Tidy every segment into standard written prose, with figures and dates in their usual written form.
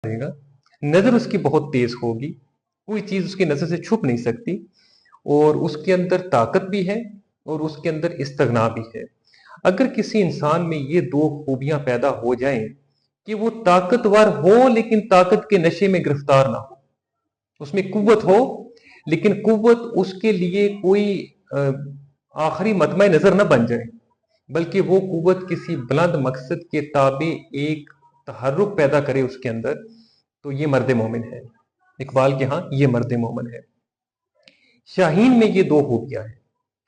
रहेगा, नज़र उसकी बहुत तेज होगी, कोई चीज़ उसकी नज़र से छुप नहीं सकती, और उसके अंदर ताकत भी है और उसके अंदर इस्तिग़ना भी है। अगर किसी इंसान में ये दो खूबियां पैदा हो जाएं कि वो ताकतवर हो लेकिन ताकत के नशे में गिरफ्तार ना हो, उसमें कुव्वत हो लेकिन कुव्वत उसके लिए कोई आखिरी मतमा नजर न बन जाए, बल्कि वो कुव्वत किसी बुलंद मकसद के ताबे एक तहर्रुक पैदा करे उसके अंदर, तो ये मर्द मोमिन है। इकबाल के यहाँ ये मर्द मोमिन है। शाहीन में ये दो खूबियां हैं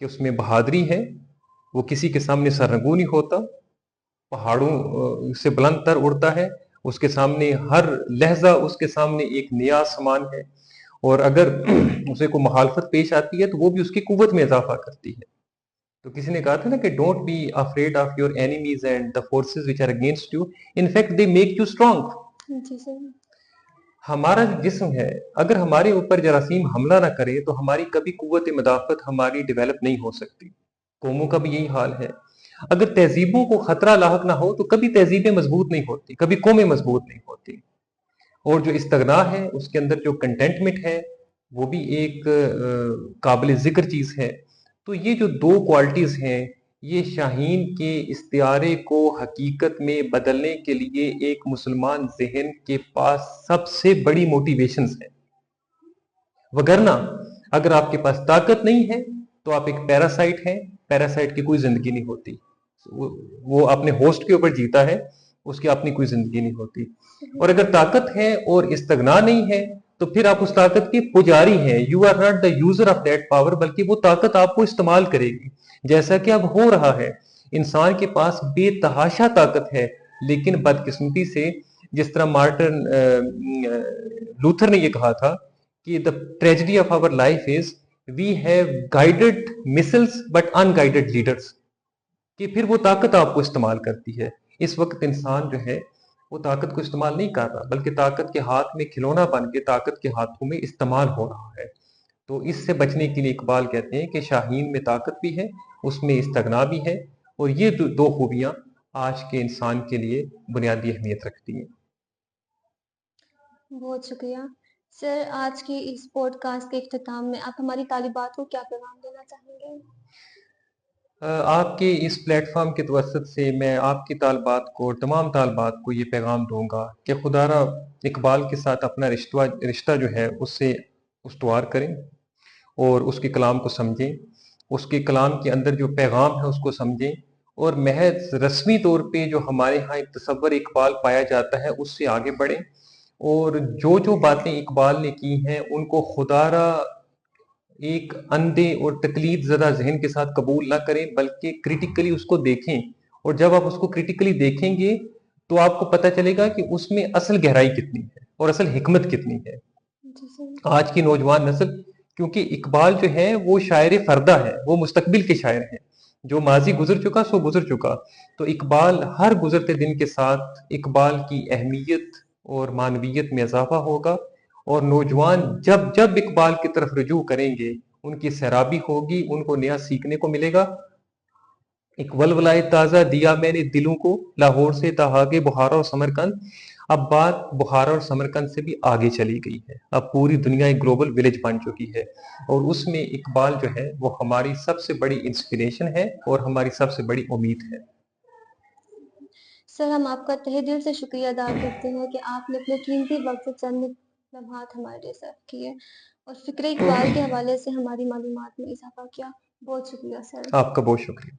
कि उसमें बहादुरी है, वो किसी के सामने सरनगू नहीं होता, पहाड़ों से बुलंद तर उड़ता है, उसके सामने हर लहजा उसके सामने एक नया आसमान है, और अगर उसे को मुखालफत पेश आती है तो वो भी उसकी कुव्वत में इजाफा करती है। तो किसी ने कहा था ना कि don't be afraid of your enemies and the forces which are against you, in fact they make you strong. हमारा जो जिस्म है, अगर हमारे ऊपर जरासीम हमला ना करे तो हमारी कभी कुव्वत मदाफत हमारी डेवलप नहीं हो सकती। कौमों का भी यही हाल है। अगर तहजीबों को खतरा लाहक ना हो तो कभी तहजीबें मजबूत नहीं होती, कभी कौमें मजबूत नहीं होती। और जो इस्तगना है उसके अंदर जो कंटेंटमेंट है वो भी एक काबिल जिक्र चीज है। तो ये जो दो क्वालिटीज हैं, ये शाहीन के इस्तियारे को हकीकत में बदलने के लिए एक मुसलमान जहन के पास सबसे बड़ी मोटिवेशंस है। वगरना अगर आपके पास ताकत नहीं है तो आप एक पैरासाइट हैं, पैरासाइट की कोई जिंदगी नहीं होती, वो अपने होस्ट के ऊपर जीता है, उसकी अपनी कोई जिंदगी नहीं होती। और अगर ताकत है और इस्तगना नहीं है तो फिर आप उस ताकत के पुजारी हैं, you are not the user of that power, बल्कि वो ताकत आपको इस्तेमाल करेगी, जैसा कि अब हो रहा है। इंसान के पास बेतहाशा ताकत है, लेकिन बदकिस्मती से जिस तरह मार्टिन लूथर ने ये कहा था कि the tragedy of our life is we have guided missiles but unguided leaders, कि फिर वो ताकत आपको इस्तेमाल करती है। इस वक्त इंसान जो है वो ताकत को इस्तेमाल नहीं कर रहा, बल्कि ताकत के हाथ में खिलौना बन के ताकत के हाथों में इस्तेमाल हो रहा है। तो इससे बचने के लिए इकबाल कहते हैं कि शाहीन में ताकत भी है, उसमें इस्तगना भी है, और ये दो खूबियां आज के इंसान के लिए बुनियादी अहमियत रखती हैं। बहुत शुक्रिया सर। आज की इस पॉडकास्ट के इख्तिताम में आप हमारी तालिबात को क्या पैगाम देना चाहेंगे? आपके इस प्लेटफॉर्म के तवसत से मैं आपकी तालबात को और तमाम तालबात को ये पैगाम दूंगा कि खुदारा इकबाल के साथ अपना रिश्ता जो है उससे उस्तवार करें और उसके कलाम को समझें, उसके कलाम के अंदर जो पैगाम है उसको समझें, और महज रस्मी तौर पे जो हमारे यहाँ एक तसव्वुर इकबाल पाया जाता है उससे आगे बढ़ें, और जो जो बातें इकबाल ने की हैं उनको खुदारा एक अंधे और तकलीद ज़दा जहन के साथ कबूल ना करें, बल्कि क्रिटिकली उसको देखें। और जब आप उसको क्रिटिकली देखेंगे तो आपको पता चलेगा कि उसमें असल गहराई कितनी है और असल हिकमत कितनी है। आज की नौजवान नस्ल, क्योंकि इकबाल जो है वो शायर फरदा है, वो मुस्तकबिल के शायर हैं, जो माजी गुजर चुका सो गुजर चुका। तो इकबाल हर गुजरते दिन के साथ इकबाल की अहमियत और मानवीयत में इजाफा होगा, और नौजवान जब जब इकबाल की तरफ रुजू करेंगे उनकी सैराबी होगी, उनको नया सीखने को मिलेगा। एक वलवलाए ताज़ा दिया मैंने दिलों को, लाहौर से तहागे बुखारा और समरकंद। अब बात बुखारा और समरकंद से भी आगे चली गई है, अब पूरी दुनिया एक ग्लोबल विलेज बन चुकी है, और उसमें इकबाल जो है वो हमारी सबसे बड़ी इंस्पिरेशन है और हमारी सबसे बड़ी उम्मीद है। सर, हम आपका तहे दिल से शुक्रिया अदा करते हैं कि आपने अपने कीमती वक्त से चंद लम्हात हमारे लिए सर्व किए और फ़िक्र इकबाल के हवाले से हमारी मालूमात में इजाफा किया। बहुत शुक्रिया सर। आपका बहुत शुक्रिया।